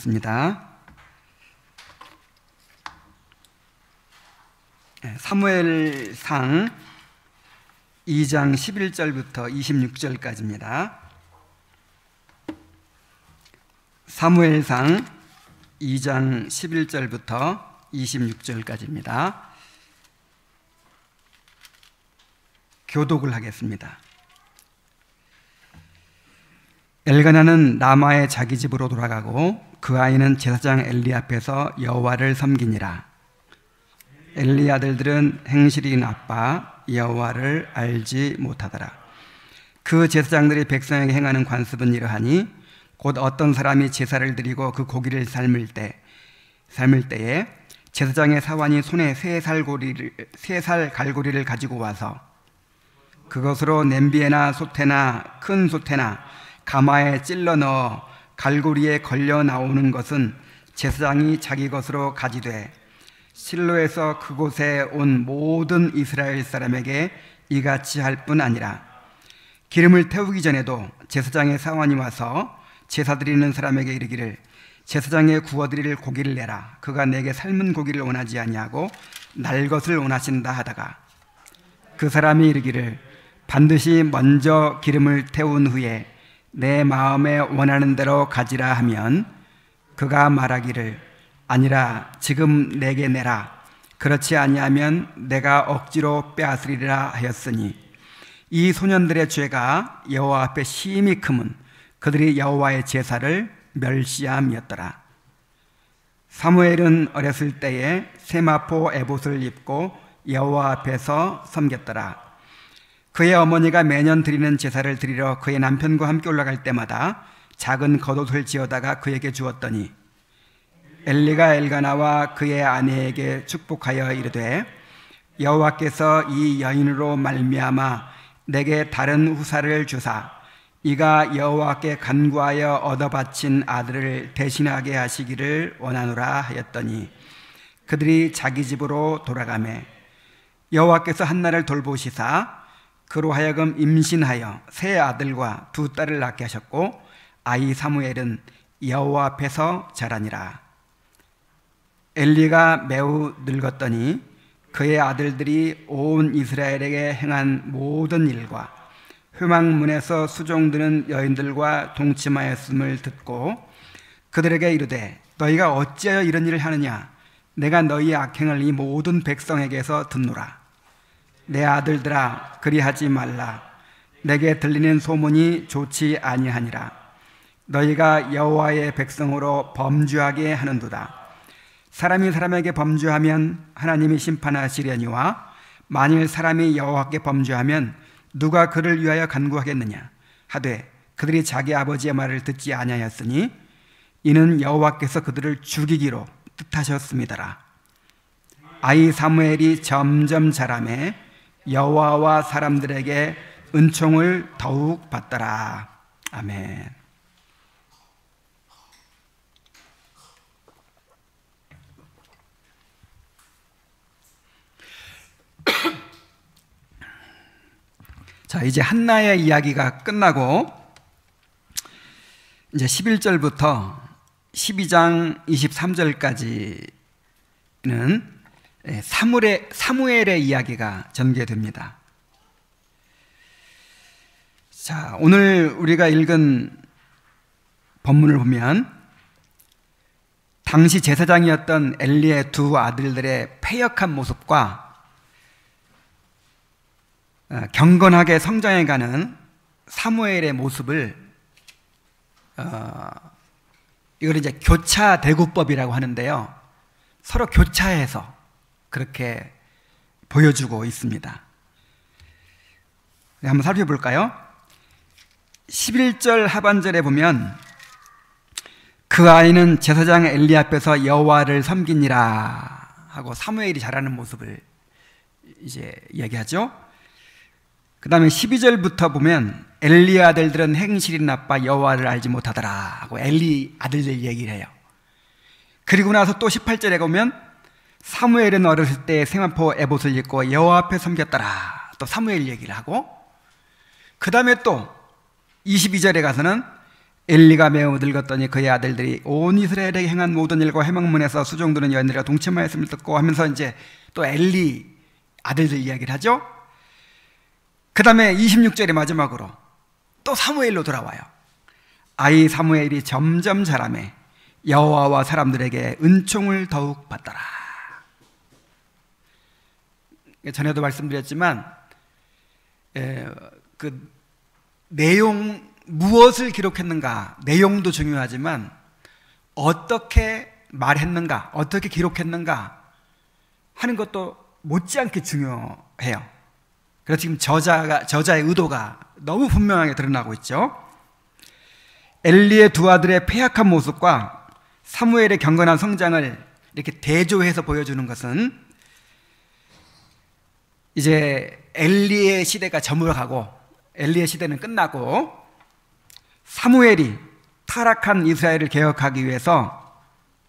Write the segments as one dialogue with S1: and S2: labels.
S1: 있습니다. 사무엘상 2장 11절부터 26절까지입니다. 사무엘상 2장 11절부터 26절까지입니다. 교독을 하겠습니다. 엘가나는 라마의 자기 집으로 돌아가고 그 아이는 제사장 엘리 앞에서 여호와를 섬기니라. 엘리 아들들은 행실이 나빠 여호와를 알지 못하더라. 그 제사장들이 백성에게 행하는 관습은 이러하니 곧 어떤 사람이 제사를 드리고 그 고기를 삶을 때에 제사장의 사환이 손에 세 살 갈고리를 가지고 와서 그것으로 냄비에나 솥에나 큰 솥에나 가마에 찔러 넣어 갈고리에 걸려 나오는 것은 제사장이 자기 것으로 가지되 실로에서 그곳에 온 모든 이스라엘 사람에게 이같이 할 뿐 아니라 기름을 태우기 전에도 제사장의 사환이 와서 제사 드리는 사람에게 이르기를 제사장의 구워드릴 고기를 내라. 그가 내게 삶은 고기를 원하지 아니하고 날 것을 원하신다 하다가 그 사람이 이르기를 반드시 먼저 기름을 태운 후에 내 마음에 원하는 대로 가지라 하면 그가 말하기를 아니라 지금 내게 내라. 그렇지 아니하면 내가 억지로 빼앗으리라 하였으니 이 소년들의 죄가 여호와 앞에 심히 크면 그들이 여호와의 제사를 멸시함이었더라. 사무엘은 어렸을 때에 세마포 에봇을 입고 여호와 앞에서 섬겼더라. 그의 어머니가 매년 드리는 제사를 드리러 그의 남편과 함께 올라갈 때마다 작은 겉옷을 지어다가 그에게 주었더니 엘리가 엘가나와 그의 아내에게 축복하여 이르되 여호와께서 이 여인으로 말미암아 내게 다른 후사를 주사 이가 여호와께 간구하여 얻어 바친 아들을 대신하게 하시기를 원하노라 하였더니 그들이 자기 집으로 돌아가매 여호와께서 한나를 돌보시사 그로 하여금 임신하여 세 아들과 두 딸을 낳게 하셨고 아이 사무엘은 여호와 앞에서 자라니라. 엘리가 매우 늙었더니 그의 아들들이 온 이스라엘에게 행한 모든 일과 회막문에서 수종드는 여인들과 동침하였음을 듣고 그들에게 이르되 너희가 어찌하여 이런 일을 하느냐. 내가 너희의 악행을 이 모든 백성에게서 듣노라. 내 아들들아 그리하지 말라. 내게 들리는 소문이 좋지 아니하니라. 너희가 여호와의 백성으로 범죄하게 하는도다. 사람이 사람에게 범죄하면 하나님이 심판하시려니와 만일 사람이 여호와께 범죄하면 누가 그를 위하여 간구하겠느냐 하되 그들이 자기 아버지의 말을 듣지 아니하였으니 이는 여호와께서 그들을 죽이기로 뜻하셨음이더라. 아이 사무엘이 점점 자라매 여호와와 사람들에게 은총을 더욱 받더라. 아멘. 자, 이제 한나의 이야기가 끝나고 이제 11절부터 12장 23절까지는 사무엘의 이야기가 전개됩니다. 자, 오늘 우리가 읽은 본문을 보면 당시 제사장이었던 엘리의 두 아들들의 패역한 모습과 경건하게 성장해가는 사무엘의 모습을 이걸 이제 교차 대구법이라고 하는데요. 서로 교차해서 그렇게 보여주고 있습니다. 한번 살펴볼까요? 11절 하반절에 보면 그 아이는 제사장 엘리 앞에서 여호와를 섬기니라 하고 사무엘이 자라는 모습을 이제 이야기하죠. 그 다음에 12절부터 보면 엘리 아들들은 행실이 나빠 여호와를 알지 못하더라 하고 엘리 아들들 얘기를 해요. 그리고 나서 또 18절에 보면 사무엘은 어렸을 때 세마포 에봇을 입고 여호와 앞에 섬겼더라. 또 사무엘 얘기를 하고 그 다음에 또 22절에 가서는 엘리가 매우 늙었더니 그의 아들들이 온 이스라엘에게 행한 모든 일과 해망문에서 수종드는 여인들과 동침하였음을 듣고 하면서 이제 또 엘리 아들들 이야기를 하죠. 그 다음에 26절의 마지막으로 또 사무엘로 돌아와요. 아이 사무엘이 점점 자라매 여호와와 사람들에게 은총을 더욱 받더라. 전에도 말씀드렸지만 그 내용, 무엇을 기록했는가, 내용도 중요하지만 어떻게 말했는가, 어떻게 기록했는가 하는 것도 못지않게 중요해요. 그래서 지금 저자의 의도가 너무 분명하게 드러나고 있죠. 엘리의 두 아들의 패약한 모습과 사무엘의 경건한 성장을 이렇게 대조해서 보여주는 것은 이제 엘리의 시대가 저물어가고 엘리의 시대는 끝나고 사무엘이 타락한 이스라엘을 개혁하기 위해서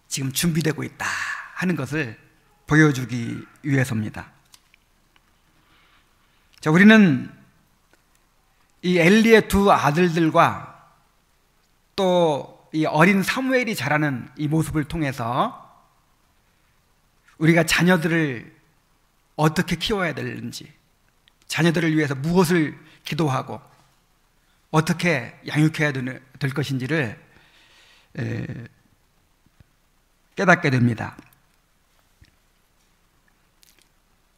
S1: 지금 준비되고 있다 하는 것을 보여주기 위해서입니다. 자, 우리는 이 엘리의 두 아들들과 또 이 어린 사무엘이 자라는 이 모습을 통해서 우리가 자녀들을 어떻게 키워야 되는지, 자녀들을 위해서 무엇을 기도하고 어떻게 양육해야 될 것인지를 깨닫게 됩니다.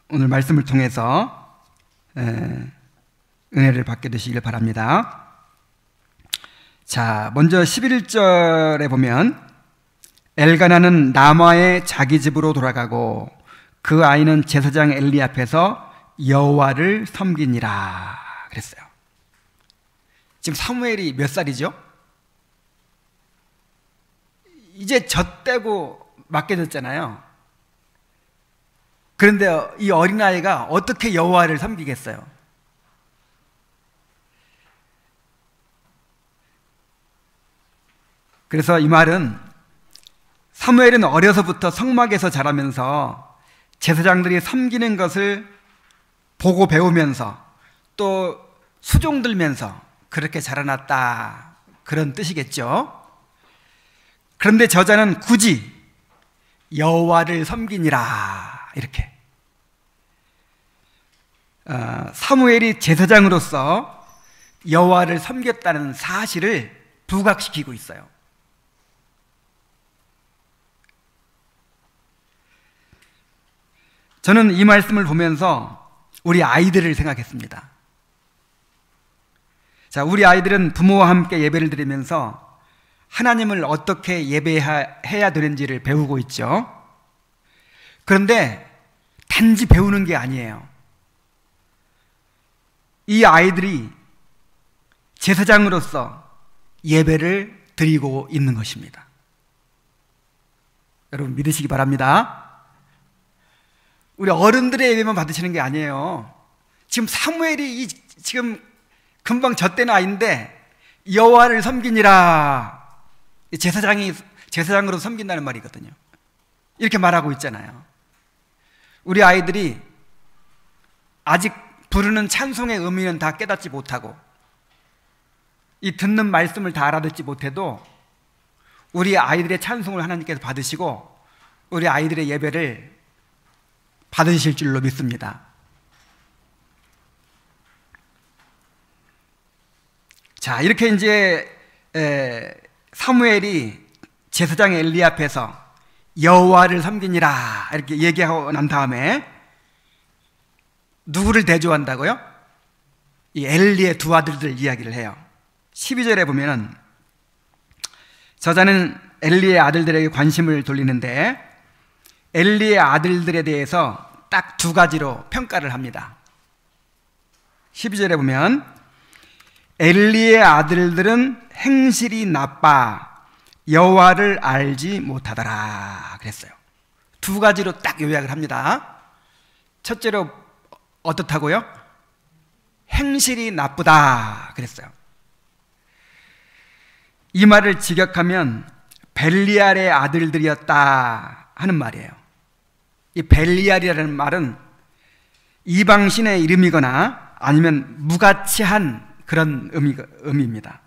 S1: 오늘 말씀을 통해서 은혜를 받게 되시길 바랍니다. 자, 먼저 11절에 보면 엘가나는 라마의 자기 집으로 돌아가고 그 아이는 제사장 엘리 앞에서 여호와를 섬기니라 그랬어요. 지금 사무엘이 몇 살이죠? 이제 젖대고 맡겨졌잖아요. 그런데 이 어린아이가 어떻게 여호와를 섬기겠어요? 그래서 이 말은 사무엘은 어려서부터 성막에서 자라면서 제사장들이 섬기는 것을 보고 배우면서 또 수종들면서 그렇게 자라났다, 그런 뜻이겠죠. 그런데 저자는 굳이 여호와를 섬기니라 이렇게 사무엘이 제사장으로서 여호와를 섬겼다는 사실을 부각시키고 있어요. 저는 이 말씀을 보면서 우리 아이들을 생각했습니다. 자, 우리 아이들은 부모와 함께 예배를 드리면서 하나님을 어떻게 예배해야 되는지를 배우고 있죠. 그런데 단지 배우는 게 아니에요. 이 아이들이 제사장으로서 예배를 드리고 있는 것입니다. 여러분 믿으시기 바랍니다. 우리 어른들의 예배만 받으시는 게 아니에요. 지금 사무엘이 지금 금방 젖된 아이인데 여호와를 섬기니라, 제사장으로 섬긴다는 말이거든요. 이렇게 말하고 있잖아요. 우리 아이들이 아직 부르는 찬송의 의미는 다 깨닫지 못하고 이 듣는 말씀을 다 알아듣지 못해도 우리 아이들의 찬송을 하나님께서 받으시고 우리 아이들의 예배를 받으실 줄로 믿습니다. 자, 이렇게 이제 사무엘이 제사장 엘리 앞에서 여호와를 섬기니라 이렇게 얘기하고 난 다음에 누구를 대조한다고요? 이 엘리의 두 아들들 이야기를 해요. 12절에 보면 저자는 엘리의 아들들에게 관심을 돌리는데 엘리의 아들들에 대해서 딱 두 가지로 평가를 합니다. 12절에 보면 엘리의 아들들은 행실이 나빠 여호와를 알지 못하더라 그랬어요. 두 가지로 딱 요약을 합니다. 첫째로 어떻다고요? 행실이 나쁘다 그랬어요. 이 말을 직역하면 벨리알의 아들들이었다 하는 말이에요. 이 벨리알이라는 말은 이방신의 이름이거나 아니면 무가치한 그런 의미입니다.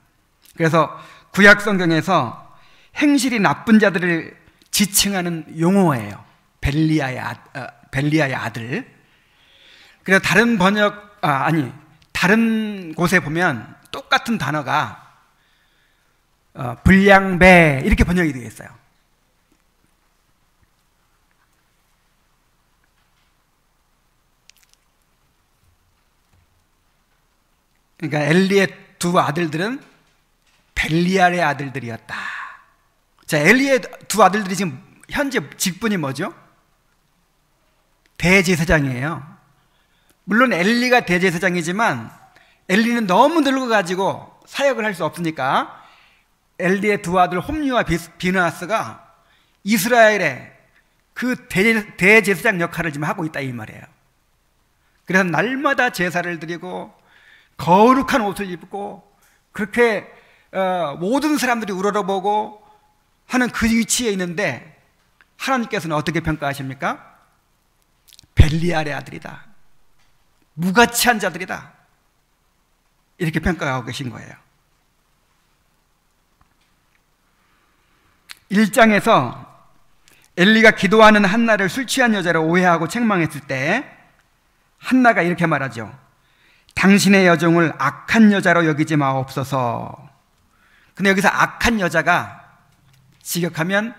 S1: 그래서 구약 성경에서 행실이 나쁜 자들을 지칭하는 용어예요. 벨리아의 아들. 그래서 다른 다른 곳에 보면 똑같은 단어가 불량배 이렇게 번역이 되어 있어요. 그러니까 엘리의 두 아들들은 벨리알의 아들들이었다. 자, 엘리의 두 아들들이 지금 현재 직분이 뭐죠? 대제사장이에요. 물론 엘리가 대제사장이지만 엘리는 너무 늙어가지고 사역을 할 수 없으니까 엘리의 두 아들 홈리와 비느하스가 이스라엘의 그 대제사장 역할을 지금 하고 있다 이 말이에요. 그래서 날마다 제사를 드리고 거룩한 옷을 입고 그렇게 모든 사람들이 우러러보고 하는 그 위치에 있는데 하나님께서는 어떻게 평가하십니까? 벨리알의 아들이다. 무가치한 자들이다. 이렇게 평가하고 계신 거예요. 1장에서 엘리가 기도하는 한나를 술 취한 여자로 오해하고 책망했을 때 한나가 이렇게 말하죠. 당신의 여종을 악한 여자로 여기지 마옵소서. 근데 여기서 악한 여자가 직역하면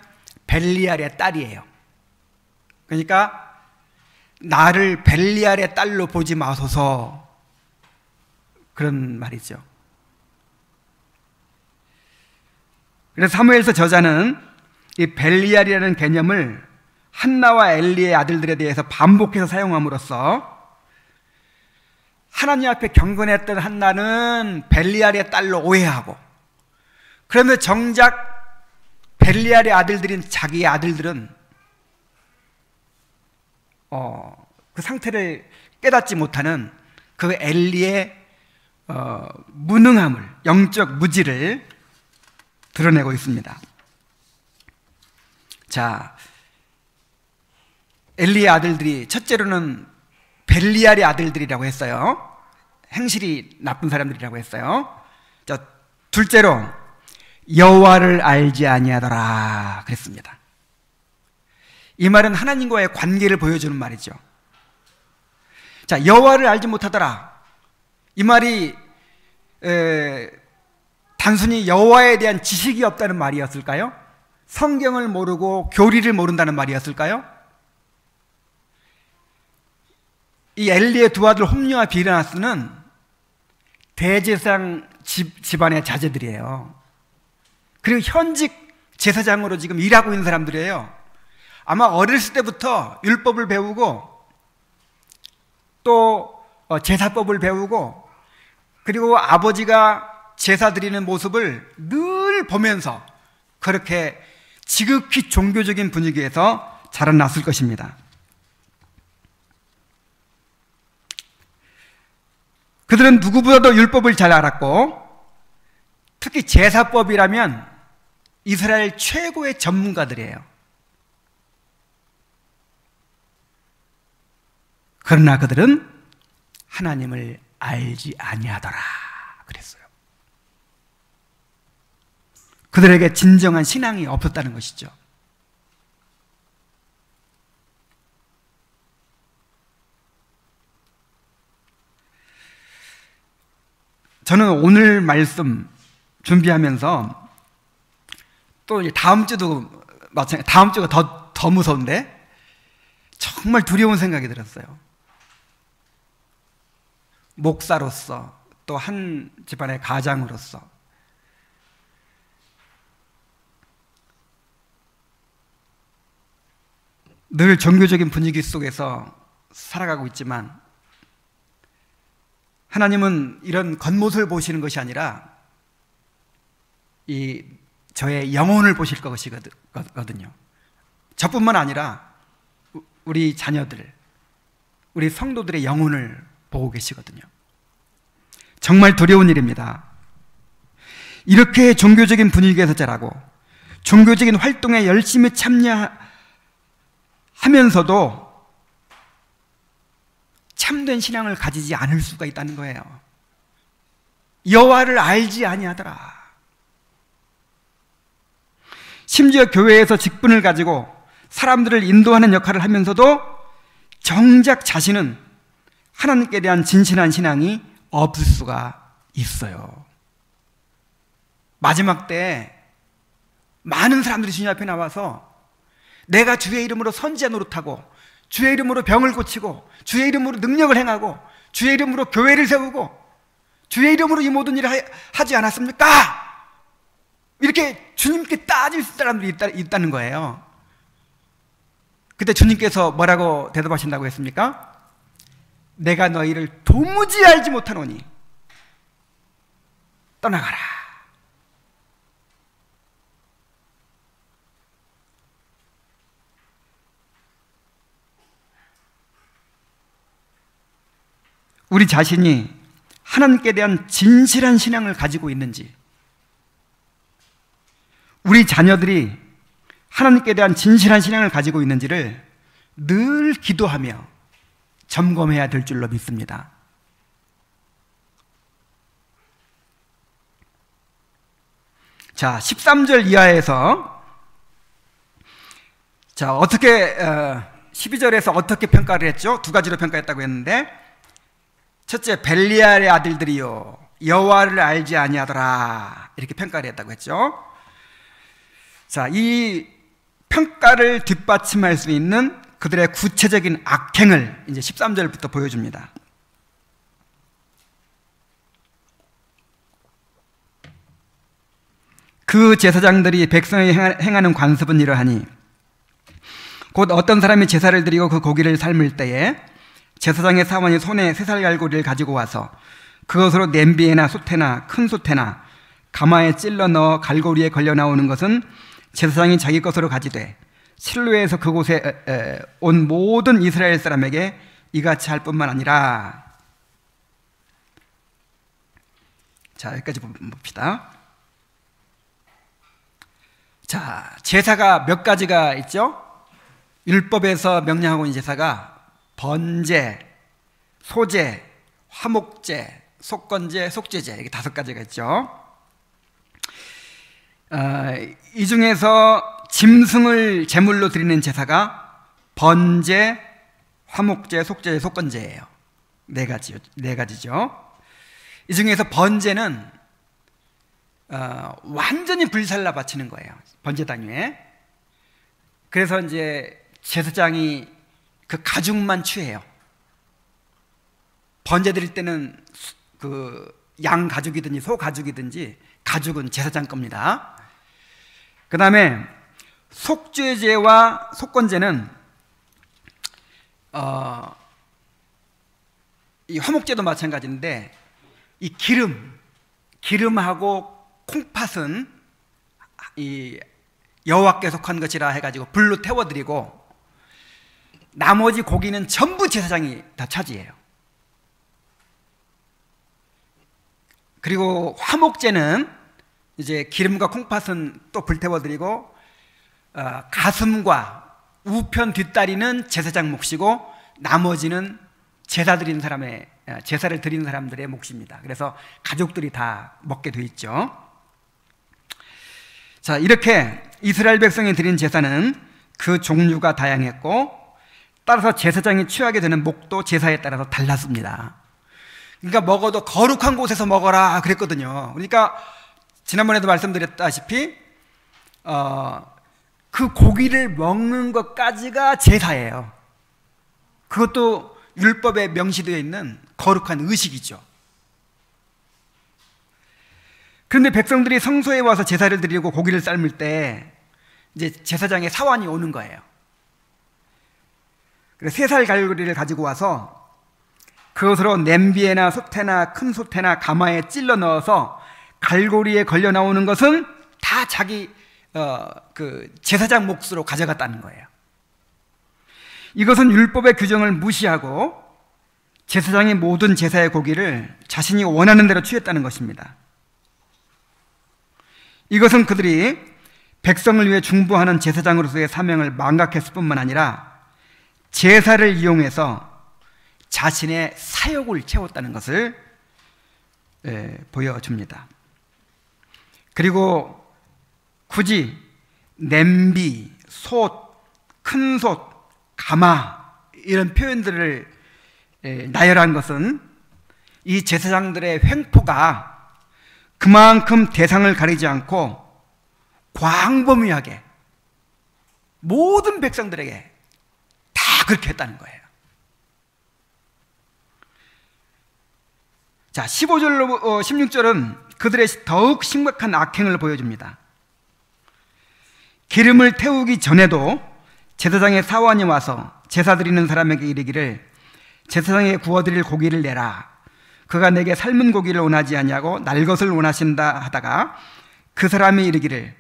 S1: 벨리알의 딸이에요. 그러니까 나를 벨리알의 딸로 보지 마소서, 그런 말이죠. 그래서 사무엘서 저자는 이 벨리알이라는 개념을 한나와 엘리의 아들들에 대해서 반복해서 사용함으로써 하나님 앞에 경건했던 한나는 벨리알의 딸로 오해하고, 그런데 정작 벨리알의 아들들인 자기의 아들들은 그 상태를 깨닫지 못하는 그 엘리의 무능함을, 영적 무지를 드러내고 있습니다. 자, 엘리의 아들들이 첫째로는 벨리알의 아들들이라고 했어요. 행실이 나쁜 사람들이라고 했어요. 자, 둘째로 여호와를 알지 아니하더라 그랬습니다. 이 말은 하나님과의 관계를 보여주는 말이죠. 자, 여호와를 알지 못하더라. 이 말이 단순히 여호와에 대한 지식이 없다는 말이었을까요? 성경을 모르고 교리를 모른다는 말이었을까요? 이 엘리의 두 아들 홈리와 비느하스는 대제사장 집안의 자제들이에요. 그리고 현직 제사장으로 지금 일하고 있는 사람들이에요. 아마 어렸을 때부터 율법을 배우고 또 제사법을 배우고, 그리고 아버지가 제사 드리는 모습을 늘 보면서 그렇게 지극히 종교적인 분위기에서 자라났을 것입니다. 그들은 누구보다도 율법을 잘 알았고, 특히 제사법이라면 이스라엘 최고의 전문가들이에요. 그러나 그들은 하나님을 알지 아니하더라 그랬어요. 그들에게 진정한 신앙이 없었다는 것이죠. 저는 오늘 말씀 준비하면서 또 다음 주도 마찬가지, 다음 주가 더 무서운데 정말 두려운 생각이 들었어요. 목사로서, 또 한 집안의 가장으로서 늘 종교적인 분위기 속에서 살아가고 있지만 하나님은 이런 겉모습을 보시는 것이 아니라 저의 영혼을 보실 것이거든요. 저뿐만 아니라 우리 자녀들, 우리 성도들의 영혼을 보고 계시거든요. 정말 두려운 일입니다. 이렇게 종교적인 분위기에서 자라고 종교적인 활동에 열심히 참여하면서도 참된 신앙을 가지지 않을 수가 있다는 거예요. 여호와를 알지 아니하더라. 심지어 교회에서 직분을 가지고 사람들을 인도하는 역할을 하면서도 정작 자신은 하나님께 대한 진실한 신앙이 없을 수가 있어요. 마지막 때 많은 사람들이 주님 앞에 나와서 내가 주의 이름으로 선지자 노릇하고 주의 이름으로 병을 고치고 주의 이름으로 능력을 행하고 주의 이름으로 교회를 세우고 주의 이름으로 이 모든 일을 하지 않았습니까? 이렇게 주님께 따질 사람들이 있다는 거예요. 그때 주님께서 뭐라고 대답하신다고 했습니까? 내가 너희를 도무지 알지 못하노니 떠나가라. 우리 자신이 하나님께 대한 진실한 신앙을 가지고 있는지, 우리 자녀들이 하나님께 대한 진실한 신앙을 가지고 있는지를 늘 기도하며 점검해야 될 줄로 믿습니다. 자, 13절 이하에서 자, 어떻게 12절에서 어떻게 평가를 했죠? 두 가지로 평가했다고 했는데, 첫째, 벨리알의 아들들이요 여호와를 알지 아니하더라, 이렇게 평가를 했다고 했죠. 자, 이 평가를 뒷받침할 수 있는 그들의 구체적인 악행을 이제 13절부터 보여줍니다. 그 제사장들이 백성이 행하는 관습은 이러하니, 곧 어떤 사람이 제사를 드리고 그 고기를 삶을 때에 제사장의 사원이 손에 새살갈고리를 가지고 와서 그것으로 냄비에나 솥에나 큰 솥에나 가마에 찔러 넣어 갈고리에 걸려 나오는 것은 제사장이 자기 것으로 가지되 실로에서 그곳에 온 모든 이스라엘 사람에게 이같이 할 뿐만 아니라. 자, 여기까지 봅시다. 자, 제사가 몇 가지가 있죠? 율법에서 명령하고 있는 제사가 번제, 소제, 화목제, 속건제, 속죄제, 이게 5가지가 있죠. 이 중에서 짐승을 제물로 드리는 제사가 번제, 화목제, 속죄제, 속건제예요. 네 가지죠. 이 중에서 번제는 완전히 불살라 바치는 거예요. 번제단 위에. 그래서 이제 제사장이 그 가죽만 취해요. 번제 드릴 때는 그 양 가죽이든지 소 가죽이든지 가죽은 제사장 겁니다. 그 다음에 속죄제와 속건제는 이 화목제도 마찬가지인데, 이 기름하고 콩팥은 이 여호와께 속한 것이라 해가지고 불로 태워드리고, 나머지 고기는 전부 제사장이 다 차지해요. 그리고 화목제는 이제 기름과 콩팥은 또 불태워드리고, 가슴과 우편 뒷다리는 제사장 몫이고 나머지는 제사를 드리는 사람들의 몫입니다. 그래서 가족들이 다 먹게 돼 있죠. 자, 이렇게 이스라엘 백성이 드린 제사는 그 종류가 다양했고, 따라서 제사장이 취하게 되는 목도 제사에 따라서 달랐습니다. 그러니까 먹어도 거룩한 곳에서 먹어라 그랬거든요. 그러니까 지난번에도 말씀드렸다시피 그 고기를 먹는 것까지가 제사예요. 그것도 율법에 명시되어 있는 거룩한 의식이죠. 그런데 백성들이 성소에 와서 제사를 드리고 고기를 삶을 때 이제 제사장의 사환이 오는 거예요. 그래서 새살 갈고리를 가지고 와서 그것으로 냄비에나 솥에나 큰 솥에나 가마에 찔러 넣어서 갈고리에 걸려 나오는 것은 다 자기 그 제사장 몫으로 가져갔다는 거예요. 이것은 율법의 규정을 무시하고 제사장이 모든 제사의 고기를 자신이 원하는 대로 취했다는 것입니다. 이것은 그들이 백성을 위해 중보하는 제사장으로서의 사명을 망각했을 뿐만 아니라 제사를 이용해서 자신의 사욕을 채웠다는 것을 보여줍니다. 그리고 굳이 냄비, 솥, 큰 솥, 가마 이런 표현들을 나열한 것은 이 제사장들의 횡포가 그만큼 대상을 가리지 않고 광범위하게 모든 백성들에게 다 그렇게 했다는 거예요. 자, 15절로 16절은 그들의 더욱 심각한 악행을 보여줍니다. 기름을 태우기 전에도 제사장의 사원이 와서 제사 드리는 사람에게 이르기를 제사장에 구워드릴 고기를 내라. 그가 내게 삶은 고기를 원하지 아니하고 날 것을 원하신다 하다가 그 사람이 이르기를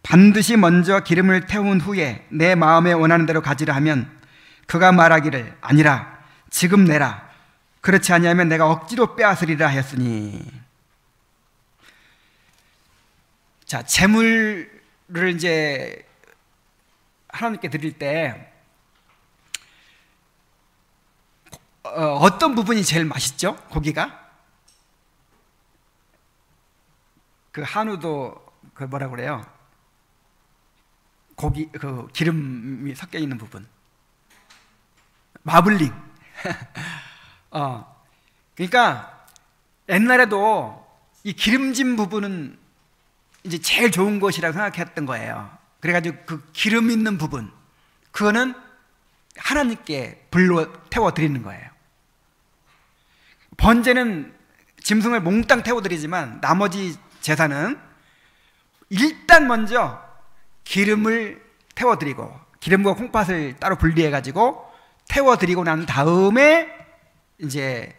S1: 반드시 먼저 기름을 태운 후에 내 마음에 원하는 대로 가지라 하면 그가 말하기를 아니라 지금 내라. 그렇지 아니하면 내가 억지로 빼앗으리라 하였으니. 자, 제물을 이제 하나님께 드릴 때 어떤 부분이 제일 맛있죠? 고기가? 그 한우도 그 뭐라 그래요? 고기 그 기름이 섞여 있는 부분. 마블링. 그러니까 옛날에도 이 기름진 부분은 이제 제일 좋은 것이라고 생각했던 거예요. 그래가지고 그 기름 있는 부분, 그거는 하나님께 불로 태워 드리는 거예요. 번제는 짐승을 몽땅 태워 드리지만 나머지 제사는 일단 먼저 기름을 태워 드리고 기름과 콩팥을 따로 분리해 가지고 태워 드리고 난 다음에 이제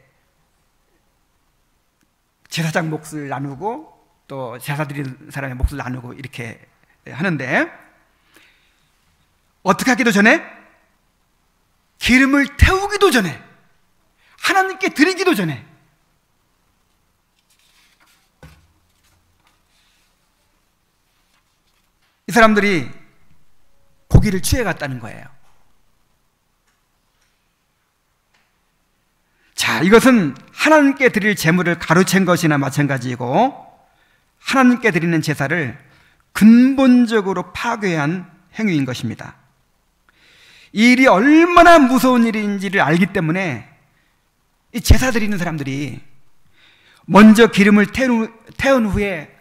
S1: 제사장 몫을 나누고 또 제사 드리는 사람의 몫을 나누고 이렇게 하는데, 어떻게 하기도 전에 기름을 태우기도 전에 하나님께 드리기도 전에 이 사람들이 고기를 취해갔다는 거예요. 자, 이것은 하나님께 드릴 제물을 가로챈 것이나 마찬가지이고 하나님께 드리는 제사를 근본적으로 파괴한 행위인 것입니다. 이 일이 얼마나 무서운 일인지를 알기 때문에 이 제사 드리는 사람들이 먼저 기름을 태운 후에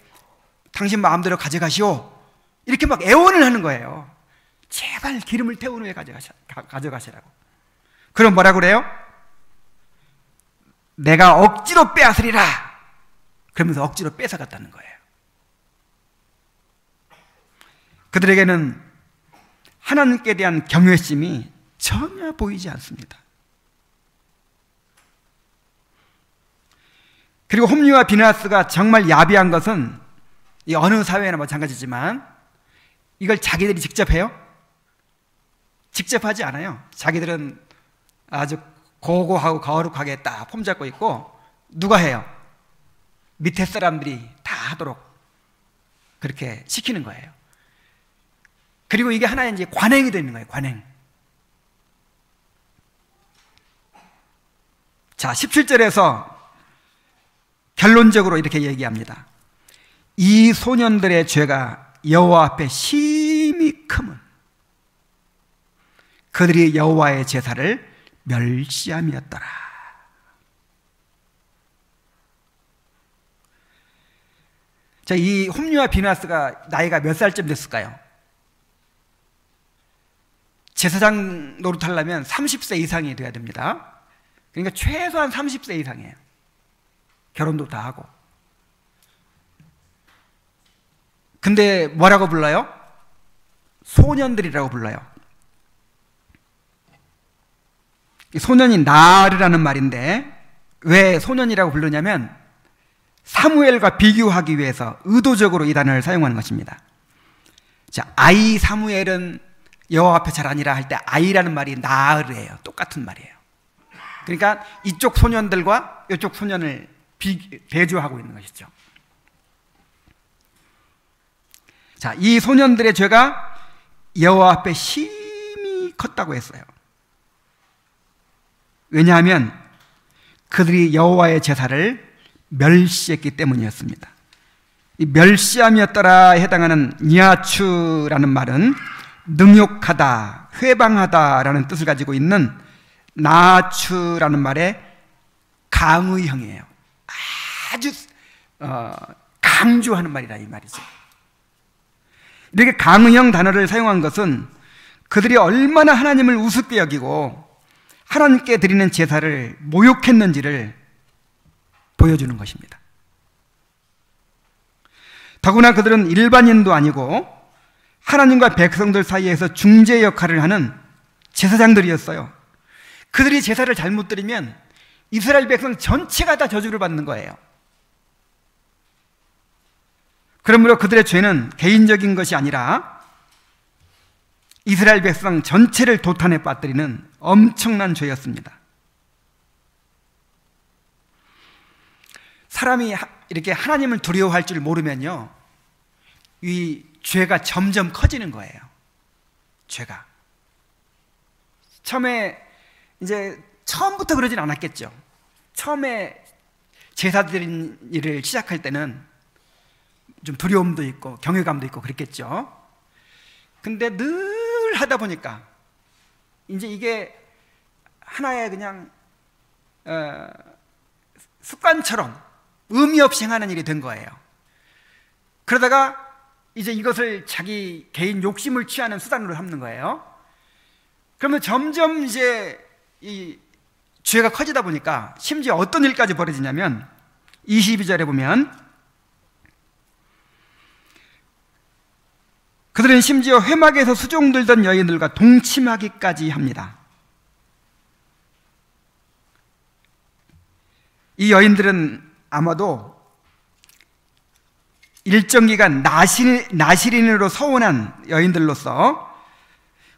S1: 당신 마음대로 가져가시오 이렇게 막 애원을 하는 거예요. 제발 기름을 태운 후에 가져가시라고. 그럼 뭐라고 그래요? 내가 억지로 빼앗으리라. 그러면서 억지로 뺏어갔다는 거예요. 그들에게는 하나님께 대한 경외심이 전혀 보이지 않습니다. 그리고 홈리와 비나스가 정말 야비한 것은 이 어느 사회나 마찬가지지만 이걸 자기들이 직접 해요? 직접 하지 않아요. 자기들은 아주 고고하고 거룩하게 딱 폼 잡고 있고 누가 해요? 밑에 사람들이 다 하도록 그렇게 시키는 거예요. 그리고 이게 하나의 이제 관행이 되는 거예요. 관행. 자, 17절에서 결론적으로 이렇게 얘기합니다. 이 소년들의 죄가 여호와 앞에 심히 크면 그들이 여호와의 제사를 멸시함이었더라. 자, 이 홈리와 비나스가 나이가 몇 살쯤 됐을까요? 제사장 노릇하려면 30세 이상이 돼야 됩니다. 그러니까 최소한 30세 이상이에요. 결혼도 다 하고. 근데 뭐라고 불러요? 소년들이라고 불러요. 소년이 나르라는 말인데 왜 소년이라고 부르냐면 사무엘과 비교하기 위해서 의도적으로 이 단어를 사용하는 것입니다. 자, 아이 사무엘은 여호와 앞에 잘 아니라 할 때 아이라는 말이 나르예요. 똑같은 말이에요. 그러니까 이쪽 소년들과 이쪽 소년을 대조하고 있는 것이죠. 자, 이 소년들의 죄가 여호와 앞에 심히 컸다고 했어요. 왜냐하면 그들이 여호와의 제사를 멸시했기 때문이었습니다. 이 멸시함이었더라에 해당하는 니아추라는 말은 능욕하다, 회방하다라는 뜻을 가지고 있는 나추라는 말의 강의형이에요. 아주 강조하는 말이다 이 말이죠. 이렇게 강의형 단어를 사용한 것은 그들이 얼마나 하나님을 우습게 여기고 하나님께 드리는 제사를 모욕했는지를 보여주는 것입니다. 더구나 그들은 일반인도 아니고 하나님과 백성들 사이에서 중재 역할을 하는 제사장들이었어요. 그들이 제사를 잘못 드리면 이스라엘 백성 전체가 다 저주를 받는 거예요. 그러므로 그들의 죄는 개인적인 것이 아니라 이스라엘 백성 전체를 도탄에 빠뜨리는 엄청난 죄였습니다. 사람이 이렇게 하나님을 두려워할 줄 모르면요, 이 죄가 점점 커지는 거예요. 죄가 처음부터 그러진 않았겠죠. 처음에 제사 드린 일을 시작할 때는 좀 두려움도 있고 경외감도 있고 그랬겠죠. 근데 늘 하다 보니까 이제 이게 하나의 그냥 습관처럼 의미 없이 행하는 일이 된 거예요. 그러다가 이제 이것을 자기 개인 욕심을 취하는 수단으로 삼는 거예요. 그러면 점점 이제 이 죄가 커지다 보니까 심지어 어떤 일까지 벌어지냐면 22절에 보면 그들은 심지어 회막에서 수종 들던 여인들과 동침하기까지 합니다. 이 여인들은 아마도 일정 기간 나시린으로 서원한 여인들로서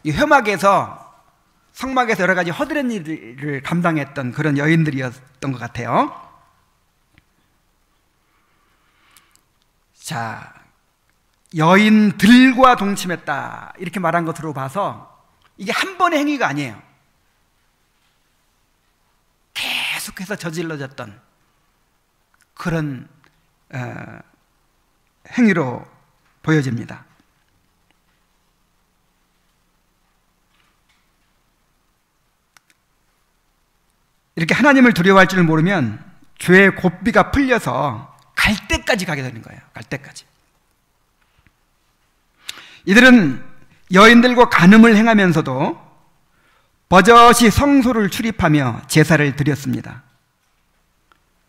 S1: 이 회막에서 성막에서 여러 가지 허드렛 일을 감당했던 그런 여인들이었던 것 같아요. 자, 여인들과 동침했다 이렇게 말한 것으로 봐서 이게 한 번의 행위가 아니에요. 계속해서 저질러졌던 그런 행위로 보여집니다. 이렇게 하나님을 두려워할 줄 모르면 죄의 고삐가 풀려서 갈 때까지 가게 되는 거예요. 갈 때까지. 이들은 여인들과 간음을 행하면서도 버젓이 성소를 출입하며 제사를 드렸습니다.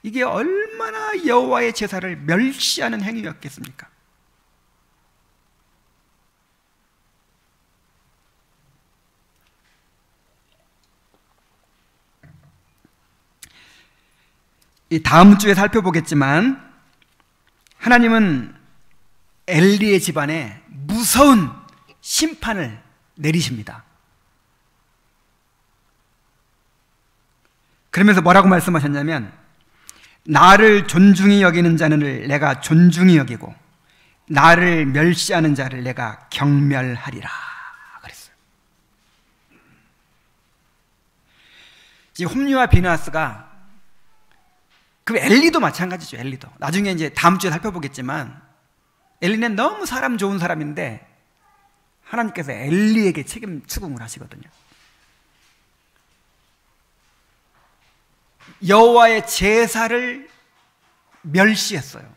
S1: 이게 얼마나 여호와의 제사를 멸시하는 행위였겠습니까? 이 다음 주에 살펴보겠지만 하나님은 엘리의 집안에 무서운 심판을 내리십니다. 그러면서 뭐라고 말씀하셨냐면 나를 존중히 여기는 자를 내가 존중히 여기고 나를 멸시하는 자를 내가 경멸하리라 그랬어요. 지금 홈리와 비느하스가, 그 엘리도 마찬가지죠. 엘리도 나중에 이제 다음 주에 살펴보겠지만 엘리는 너무 사람 좋은 사람인데 하나님께서 엘리에게 책임 추궁을 하시거든요. 여호와의 제사를 멸시했어요.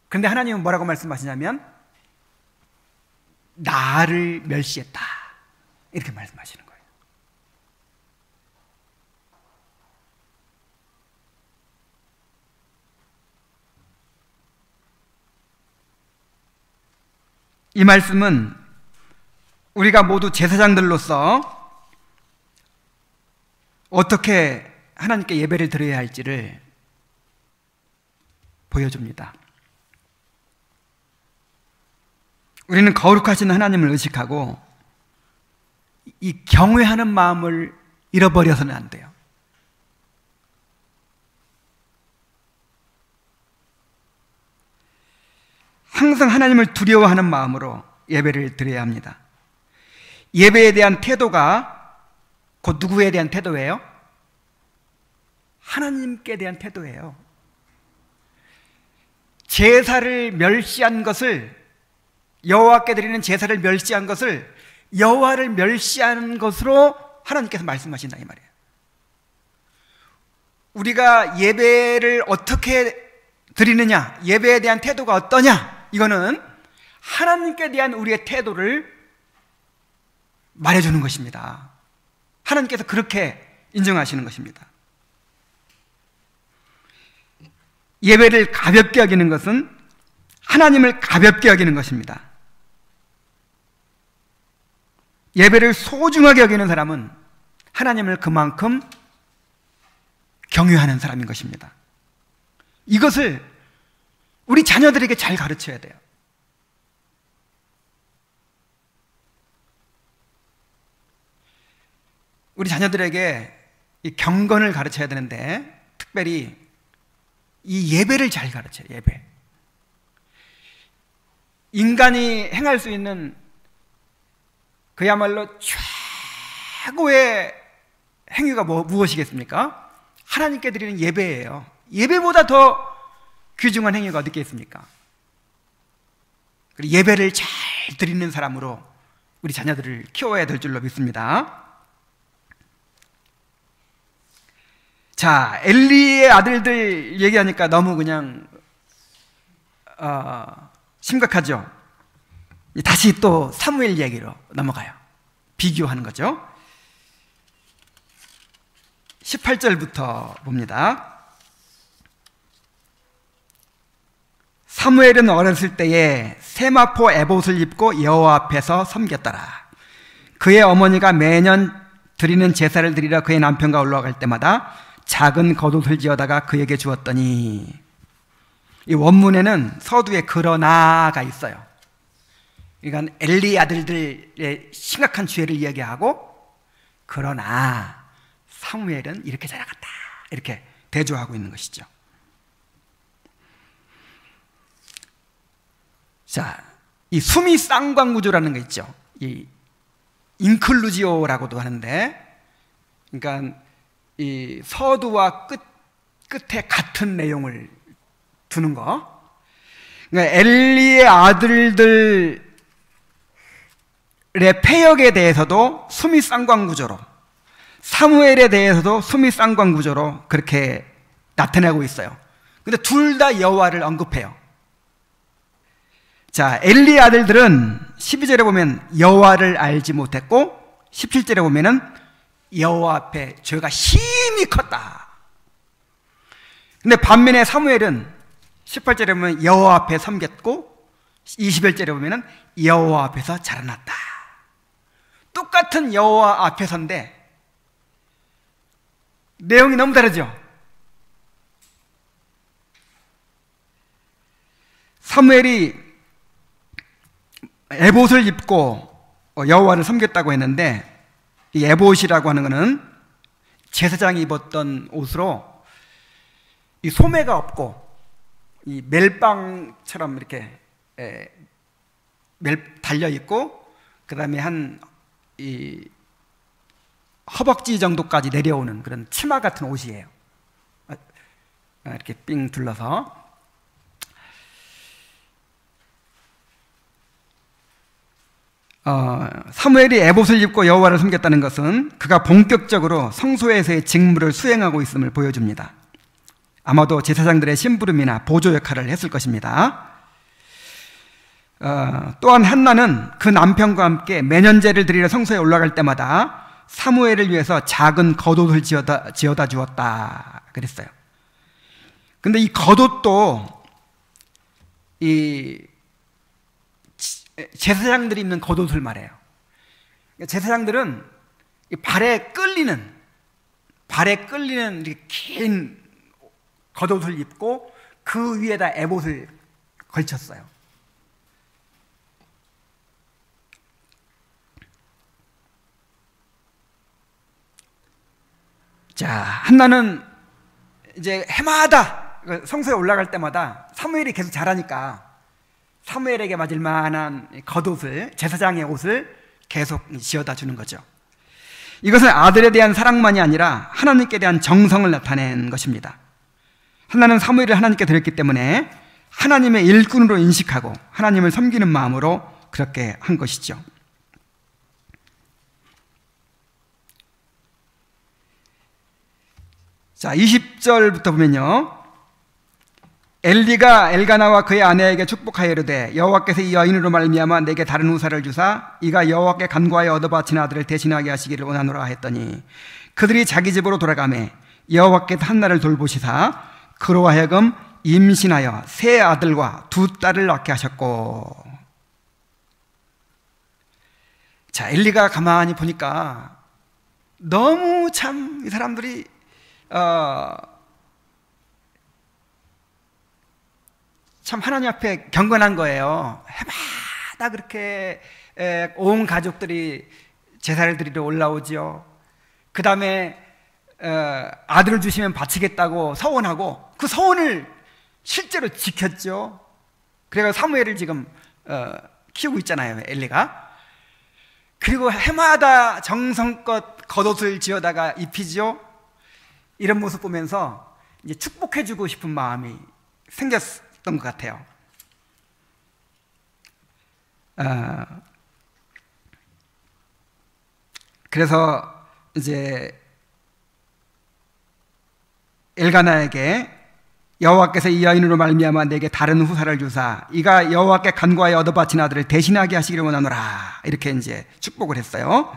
S1: 그런데 하나님은 뭐라고 말씀하시냐면 나를 멸시했다 이렇게 말씀하시는 거예요. 이 말씀은 우리가 모두 제사장들로서 어떻게 하나님께 예배를 드려야 할지를 보여줍니다. 우리는 거룩하신 하나님을 의식하고 이 경외하는 마음을 잃어버려서는 안 돼요. 항상 하나님을 두려워하는 마음으로 예배를 드려야 합니다. 예배에 대한 태도가 곧 누구에 대한 태도예요? 하나님께 대한 태도예요. 제사를 멸시한 것을, 여호와께 드리는 제사를 멸시한 것을 여호와를 멸시하는 것으로 하나님께서 말씀하신다 이 말이에요. 우리가 예배를 어떻게 드리느냐, 예배에 대한 태도가 어떠냐, 이거는 하나님께 대한 우리의 태도를 말해주는 것입니다. 하나님께서 그렇게 인정하시는 것입니다. 예배를 가볍게 여기는 것은 하나님을 가볍게 여기는 것입니다. 예배를 소중하게 여기는 사람은 하나님을 그만큼 경외하는 사람인 것입니다. 이것을 우리 자녀들에게 잘 가르쳐야 돼요. 우리 자녀들에게 이 경건을 가르쳐야 되는데, 특별히 이 예배를 잘 가르쳐요. 예배. 인간이 행할 수 있는 그야말로 최고의 행위가 무엇이겠습니까? 하나님께 드리는 예배예요. 예배보다 더 귀중한 행위가 어디 있겠습니까? 예배를 잘 드리는 사람으로 우리 자녀들을 키워야 될 줄로 믿습니다. 자, 엘리의 아들들 얘기하니까 너무 그냥 심각하죠. 다시 또 사무엘 얘기로 넘어가요. 비교하는 거죠. 18절부터 봅니다. 사무엘은 어렸을 때에 세마포 에봇을 입고 여호와 앞에서 섬겼더라. 그의 어머니가 매년 드리는 제사를 드리러 그의 남편과 올라갈 때마다 작은 겉옷을 지어다가 그에게 주었더니, 이 원문에는 서두에 그러나가 있어요. 그러니까 엘리 아들들의 심각한 죄를 이야기하고, 그러나 사무엘은 이렇게 자라갔다, 이렇게 대조하고 있는 것이죠. 자, 이 수미 쌍광구조라는 거 있죠. 이 인클루지오라고도 하는데, 그러니까 이 서두와 끝에 같은 내용을 두는 거. 그러니까 엘리의 아들들의 패역에 대해서도 수미 쌍광구조로, 사무엘에 대해서도 수미 쌍광구조로 그렇게 나타내고 있어요. 근데 둘 다 여호와를 언급해요. 자, 엘리의 아들들은 12절에 보면 여호와를 알지 못했고, 17절에 보면은 여호와 앞에 죄가 심히 컸다. 근데 반면에 사무엘은 18절에 보면 여호와 앞에 섬겼고, 21절에 보면은 여호와 앞에서 자라났다. 똑같은 여호와 앞에서인데 내용이 너무 다르죠. 사무엘이 에봇을 입고 여호와를 섬겼다고 했는데, 이 에봇이라고 하는 것은 제사장이 입었던 옷으로 이 소매가 없고 이 멜빵처럼 이렇게 달려 있고, 그 다음에 한 이 허벅지 정도까지 내려오는 그런 치마 같은 옷이에요. 이렇게 삥 둘러서. 사무엘이 에봇을 입고 여호와를 섬겼다는 것은 그가 본격적으로 성소에서의 직무를 수행하고 있음을 보여줍니다. 아마도 제사장들의 심부름이나 보조 역할을 했을 것입니다. 또한 한나는 그 남편과 함께 매년제를 드리러 성소에 올라갈 때마다 사무엘을 위해서 작은 겉옷을 지어다 주었다 그랬어요. 근데 이 겉옷도 이 제사장들이 입는 겉옷을 말해요. 제사장들은 발에 끌리는 이렇게 긴 겉옷을 입고 그 위에다 에봇을 걸쳤어요. 자, 한나는 이제 해마다 성소에 올라갈 때마다 사무엘이 계속 자라니까 사무엘에게 맞을 만한 겉옷을, 제사장의 옷을 계속 지어다 주는 거죠. 이것은 아들에 대한 사랑만이 아니라 하나님께 대한 정성을 나타낸 것입니다. 한나는 사무엘을 하나님께 드렸기 때문에 하나님의 일꾼으로 인식하고 하나님을 섬기는 마음으로 그렇게 한 것이죠. 자, 20절부터 보면요, 엘리가 엘가나와 그의 아내에게 축복하여 이르되 여호와께서 이 여인으로 말미암아 내게 다른 후사를 주사 이가 여호와께 간구하여 얻어바친 아들을 대신하게 하시기를 원하노라 했더니 그들이 자기 집으로 돌아가매 여호와께서 한나를 돌보시사 그로 하여금 임신하여 세 아들과 두 딸을 낳게 하셨고. 자, 엘리가 가만히 보니까 너무 참 이 사람들이 참 하나님 앞에 경건한 거예요. 해마다 그렇게 온 가족들이 제사를 드리러 올라오지요. 그 다음에 아들을 주시면 바치겠다고 서원하고 그 서원을 실제로 지켰죠. 그래서 사무엘을 지금 키우고 있잖아요, 엘리가. 그리고 해마다 정성껏 겉옷을 지어다가 입히죠. 이런 모습 보면서 이제 축복해주고 싶은 마음이 생겼던 것 같아요. 그래서 이제 엘가나에게 여호와께서 이 여인으로 말미암아 내게 다른 후사를 주사 이가 여호와께 간구하여 얻어바친 아들을 대신하게 하시기를 원하노라, 이렇게 이제 축복을 했어요.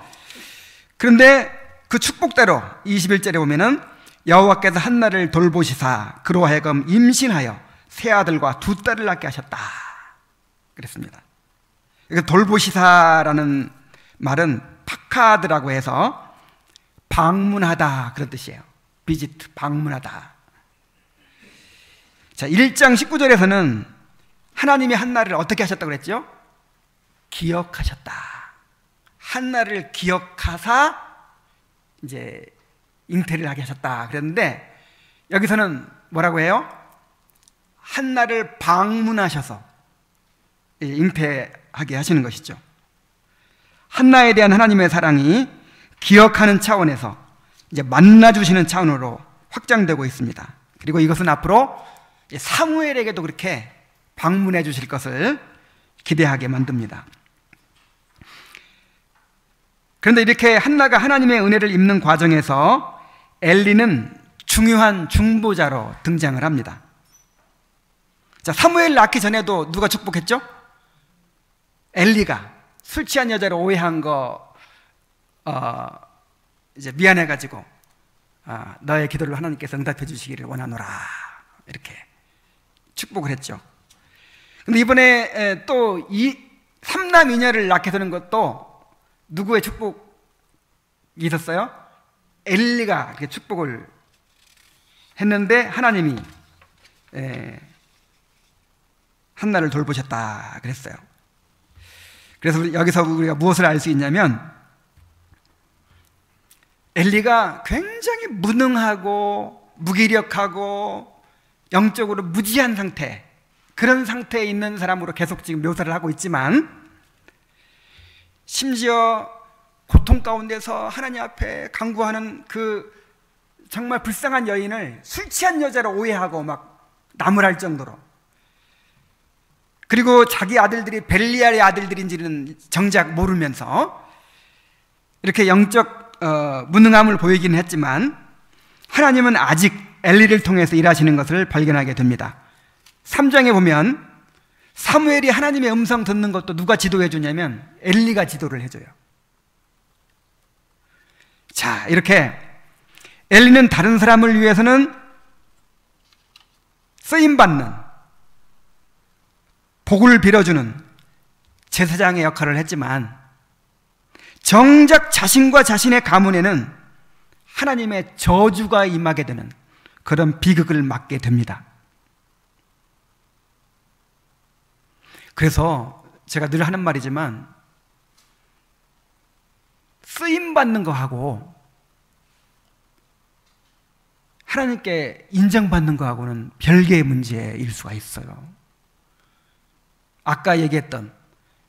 S1: 그런데 그 축복대로 21절에 보면은 여호와께서 한나를 돌보시사 그로 하여금 임신하여 세 아들과 두 딸을 낳게 하셨다 그랬습니다. 돌보시사라는 말은 파카드라고 해서 방문하다 그런 뜻이에요. 비지트, 방문하다. 자, 1장 19절에서는 하나님이 한나를 어떻게 하셨다고 그랬죠? 기억하셨다. 한나를 기억하사 이제 잉태를 하게 하셨다 그랬는데 여기서는 뭐라고 해요? 한나를 방문하셔서 잉태하게 하시는 것이죠. 한나에 대한 하나님의 사랑이 기억하는 차원에서 이제 만나주시는 차원으로 확장되고 있습니다. 그리고 이것은 앞으로 사무엘에게도 그렇게 방문해 주실 것을 기대하게 만듭니다. 그런데 이렇게 한나가 하나님의 은혜를 입는 과정에서 엘리는 중요한 중보자로 등장을 합니다. 자, 사무엘 낳기 전에도 누가 축복했죠? 엘리가 술 취한 여자를 오해한 거 이제 미안해가지고 너의 기도를 하나님께서 응답해 주시기를 원하노라, 이렇게 축복을 했죠. 근데 이번에 또 이 3남 2녀를 낳게 되는 것도 누구의 축복이 있었어요? 엘리가 그렇게 축복을 했는데 하나님이 한나를 돌보셨다 그랬어요. 그래서 여기서 우리가 무엇을 알 수 있냐면 엘리가 굉장히 무능하고 무기력하고 영적으로 무지한 상태, 그런 상태에 있는 사람으로 계속 지금 묘사를 하고 있지만 심지어 고통 가운데서 하나님 앞에 간구하는 그 정말 불쌍한 여인을 술 취한 여자로 오해하고 막 나무랄 정도로, 그리고 자기 아들들이 벨리알의 아들들인지는 정작 모르면서 이렇게 영적 무능함을 보이긴 했지만 하나님은 아직 엘리를 통해서 일하시는 것을 발견하게 됩니다. 3장에 보면 사무엘이 하나님의 음성 듣는 것도 누가 지도해 주냐면 엘리가 지도를 해줘요. 자, 이렇게 엘리는 다른 사람을 위해서는 쓰임받는, 복을 빌어주는 제사장의 역할을 했지만 정작 자신과 자신의 가문에는 하나님의 저주가 임하게 되는 그런 비극을 맞게 됩니다. 그래서 제가 늘 하는 말이지만 쓰임받는 거하고 하나님께 인정받는 거하고는 별개의 문제일 수가 있어요. 아까 얘기했던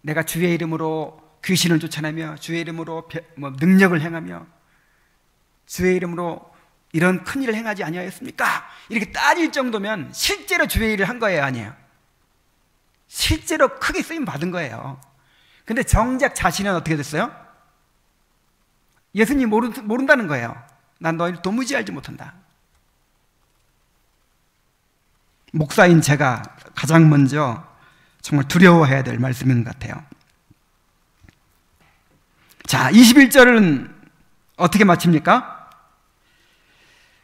S1: 내가 주의 이름으로 귀신을 쫓아내며 주의 이름으로 능력을 행하며 주의 이름으로 이런 큰일을 행하지 아니하였습니까? 이렇게 따질 정도면 실제로 주의 일을 한 거예요, 아니에요? 실제로 크게 쓰임 받은 거예요. 근데 정작 자신은 어떻게 됐어요? 예수님 모른다는 거예요. 난 너희를 도무지 알지 못한다. 목사인 제가 가장 먼저 정말 두려워해야 될 말씀인 것 같아요. 자, 21절은 어떻게 마칩니까?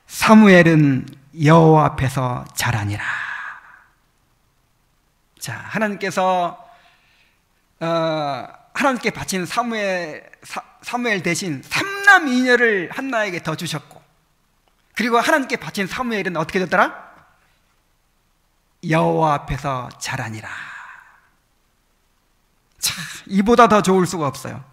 S1: 사무엘은 여호와 앞에서 자라니라. 자, 하나님께 바친 사무엘 대신 삼남 이녀를 한나에게 더 주셨고, 그리고 하나님께 바친 사무엘은 어떻게 됐더라? 여호와 앞에서 자라니라. 자, 이보다 더 좋을 수가 없어요.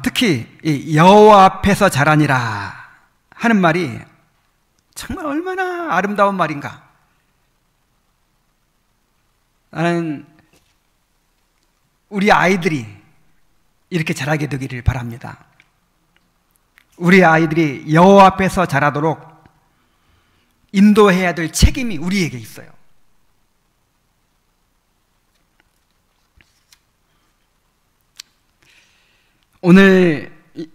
S1: 특히 이 여호와 앞에서 자라니라 하는 말이 정말 얼마나 아름다운 말인가. 나는 우리 아이들이 이렇게 자라게 되기를 바랍니다. 우리 아이들이 여호와 앞에서 자라도록 인도해야 될 책임이 우리에게 있어요. 오늘 이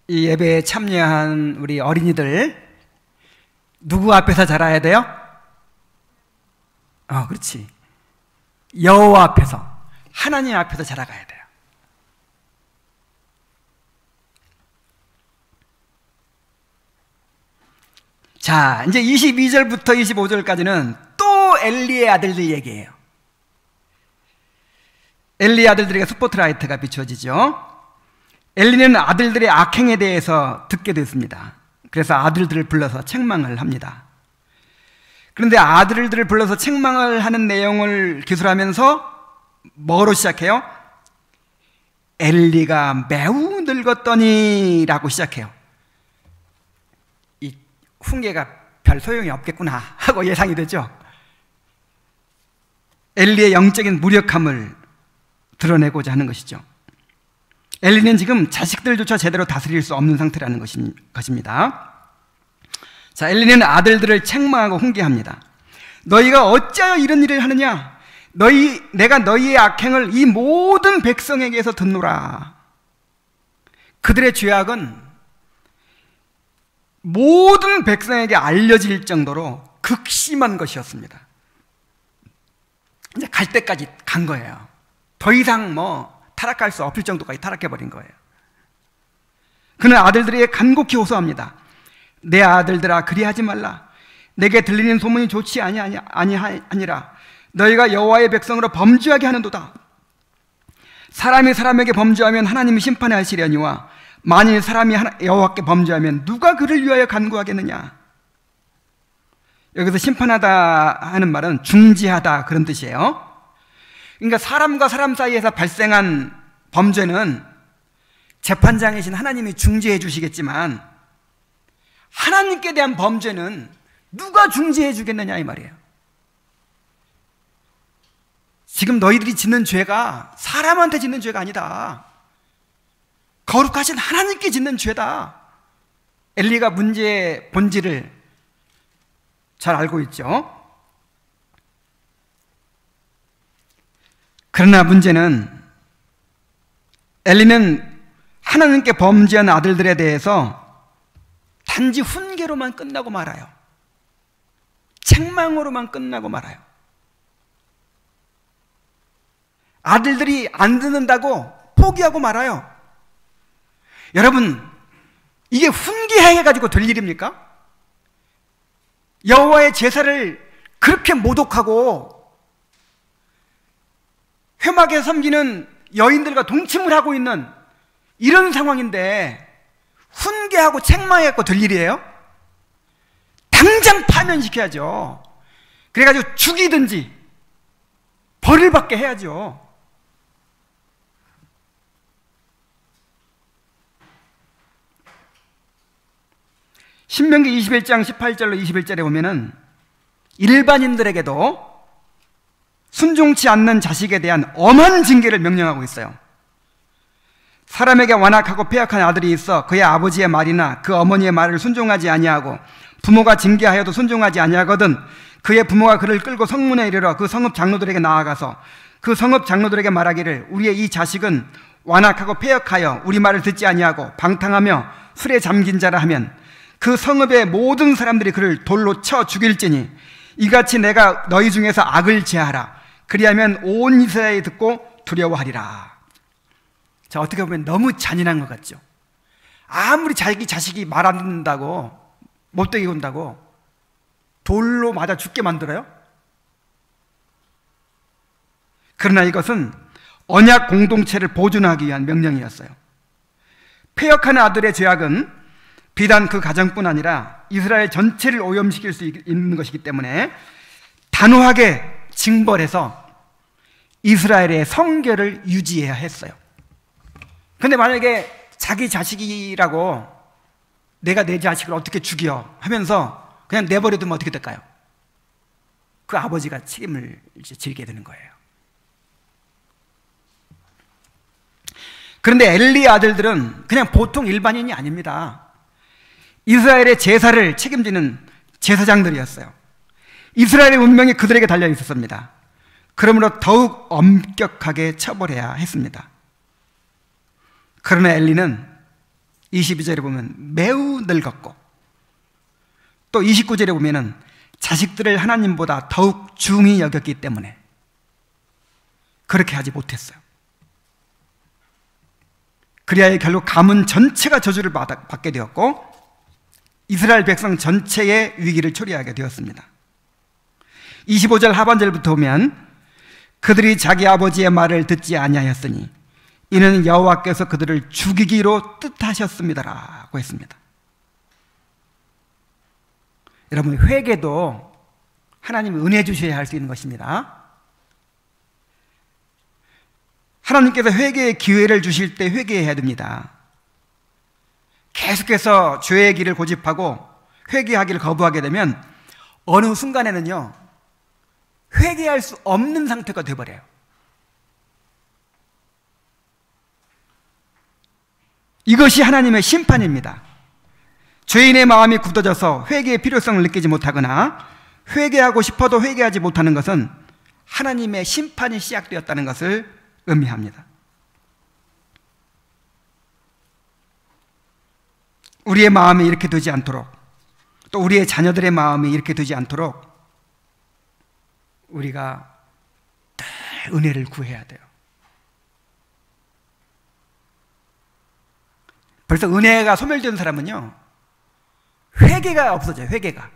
S1: 예배에 참여한 우리 어린이들, 누구 앞에서 자라야 돼요? 그렇지. 여호와 앞에서, 하나님 앞에서 자라가야 돼요. 자, 이제 22절부터 25절까지는 또 엘리의 아들들 얘기예요. 엘리의 아들들에게 스포트라이트가 비춰지죠. 엘리는 아들들의 악행에 대해서 듣게 됐습니다. 그래서 아들들을 불러서 책망을 합니다. 그런데 아들들을 불러서 책망을 하는 내용을 기술하면서 뭐로 시작해요? 엘리가 매우 늙었더니 라고 시작해요. 이 훈계가 별 소용이 없겠구나 하고 예상이 되죠. 엘리의 영적인 무력함을 드러내고자 하는 것이죠. 엘리는 지금 자식들조차 제대로 다스릴 수 없는 상태라는 것입니다. 자, 엘리는 아들들을 책망하고 훈계합니다. 너희가 어찌하여 이런 일을 하느냐? 내가 너희의 악행을 이 모든 백성에게서 듣노라. 그들의 죄악은 모든 백성에게 알려질 정도로 극심한 것이었습니다. 이제 갈 때까지 간 거예요. 더 이상 타락할 수 없을 정도까지 타락해버린 거예요. 그는 아들들에게 간곡히 호소합니다. 내 아들들아, 그리하지 말라. 내게 들리는 소문이 좋지 아니하니라. 너희가 여호와의 백성으로 범죄하게 하는도다. 사람이 사람에게 범죄하면 하나님이 심판하시려니와 만일 사람이 여호와께 범죄하면 누가 그를 위하여 간구하겠느냐. 여기서 심판하다 하는 말은 중지하다, 그런 뜻이에요. 그러니까 사람과 사람 사이에서 발생한 범죄는 재판장이신 하나님이 중지해 주시겠지만, 하나님께 대한 범죄는 누가 중지해 주겠느냐 이 말이에요. 지금 너희들이 짓는 죄가 사람한테 짓는 죄가 아니다. 거룩하신 하나님께 짓는 죄다. 엘리가 문제의 본질을 잘 알고 있죠. 그러나 문제는 엘리는 하나님께 범죄한 아들들에 대해서 단지 훈계로만 끝나고 말아요. 책망으로만 끝나고 말아요. 아들들이 안 듣는다고 포기하고 말아요. 여러분, 이게 훈계해가지고 될 일입니까? 여호와의 제사를 그렇게 모독하고 회막에 섬기는 여인들과 동침을 하고 있는 이런 상황인데 훈계하고 책망해갖고 될 일이에요? 당장 파면시켜야죠. 그래가지고 죽이든지 벌을 받게 해야죠. 신명기 21장 18절로 21절에 보면은 일반인들에게도 순종치 않는 자식에 대한 엄한 징계를 명령하고 있어요. 사람에게 완악하고 패역한 아들이 있어 그의 아버지의 말이나 그 어머니의 말을 순종하지 아니하고 부모가 징계하여도 순종하지 아니하거든 그의 부모가 그를 끌고 성문에 이르러 그 성읍 장로들에게 나아가서 그 성읍 장로들에게 말하기를 우리의 이 자식은 완악하고 패역하여 우리 말을 듣지 아니하고 방탕하며 술에 잠긴 자라 하면 그 성읍의 모든 사람들이 그를 돌로 쳐 죽일지니 이같이 내가 너희 중에서 악을 제하라. 그리하면 온 이스라엘이 듣고 두려워하리라. 자, 어떻게 보면 너무 잔인한 것 같죠? 아무리 자기 자식이 말 안 듣는다고 못되게 군다고 돌로 맞아 죽게 만들어요? 그러나 이것은 언약 공동체를 보존하기 위한 명령이었어요. 패역하는 아들의 죄악은 비단 그 가정뿐 아니라 이스라엘 전체를 오염시킬 수 있는 것이기 때문에 단호하게 징벌해서 이스라엘의 성결을 유지해야 했어요. 근데 만약에 자기 자식이라고 내가 내 자식을 어떻게 죽여 하면서 그냥 내버려두면 어떻게 될까요? 그 아버지가 책임을 이제 지게 되는 거예요. 그런데 엘리의 아들들은 그냥 보통 일반인이 아닙니다. 이스라엘의 제사를 책임지는 제사장들이었어요. 이스라엘의 운명이 그들에게 달려 있었습니다. 그러므로 더욱 엄격하게 처벌해야 했습니다. 그러나 엘리는 22절에 보면 매우 늙었고 또 29절에 보면은 자식들을 하나님보다 더욱 중히 여겼기 때문에 그렇게 하지 못했어요. 그리하여 결국 가문 전체가 저주를 받게 되었고 이스라엘 백성 전체의 위기를 초래하게 되었습니다. 25절 하반절부터 보면 그들이 자기 아버지의 말을 듣지 아니하였으니 이는 여호와께서 그들을 죽이기로 뜻하셨습니다라고 했습니다. 여러분, 회개도 하나님이 은혜 주셔야 할 수 있는 것입니다. 하나님께서 회개의 기회를 주실 때 회개해야 됩니다. 계속해서 죄의 길을 고집하고 회개하기를 거부하게 되면 어느 순간에는요 회개할 수 없는 상태가 되어버려요. 이것이 하나님의 심판입니다. 죄인의 마음이 굳어져서 회개의 필요성을 느끼지 못하거나 회개하고 싶어도 회개하지 못하는 것은 하나님의 심판이 시작되었다는 것을 의미합니다. 우리의 마음이 이렇게 되지 않도록 또 우리의 자녀들의 마음이 이렇게 되지 않도록 우리가 늘 은혜를 구해야 돼요. 벌써 은혜가 소멸된 사람은요 회개가 없어져요. 회개가.